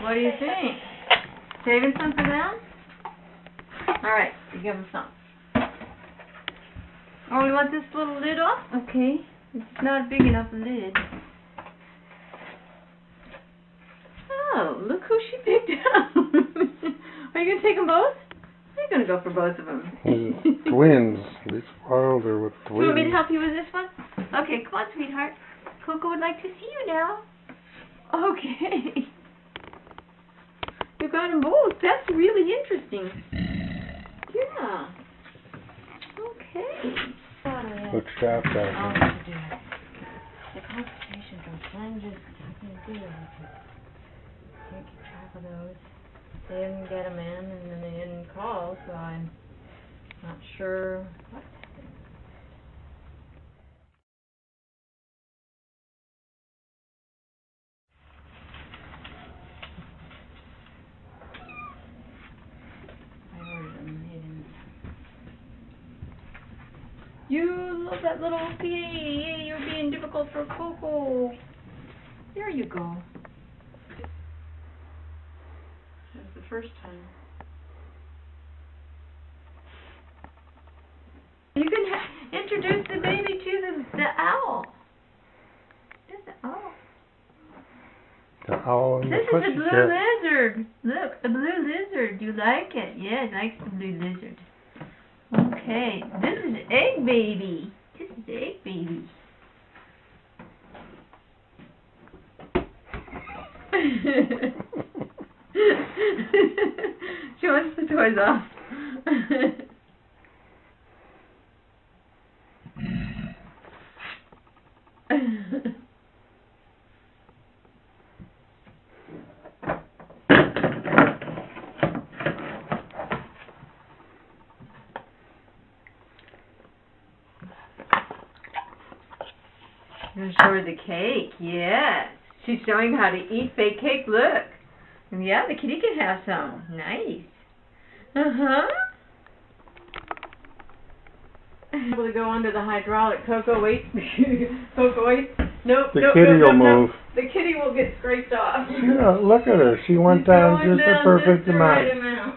What do you think? Saving some for them? Alright, you give them some. Oh, you want this little lid off? Okay. It's not a big enough lid. Oh, look who she picked out. Are you going to take them both? You're going to go for both of them. Twins. These wilder with twins. You want me to help you with this one? Okay, come on, sweetheart. Coco would like to see you now. Okay. You got them both. That's really interesting. Yeah. Okay. Look sharp Oh, out dear. The competition from plungers. Can't keep track of those. They didn't get them in, and then they didn't call, so I'm not sure what happened. I ordered them. They didn't. You love that little kitty. You're being difficult for Coco. There you go. That was the first time. You can introduce the baby to the owl. There's the owl. The owl and This the is a blue pussycat. lizard. Look, a blue lizard. You like it? Yeah, it likes the blue lizard. Okay, this is egg baby. This is egg baby. She wants the toys off. I'm going to show her the cake. Yes. She's showing how to eat fake cake. Look. Yeah, the kitty can have some. Nice. Uh-huh. Able to go under the hydraulic. Coco, wait. Coco, wait. Nope, The nope, kitty nope, will nope, move. nope. The kitty will get scraped off. Yeah, look at her. She went down just the perfect amount. Right amount.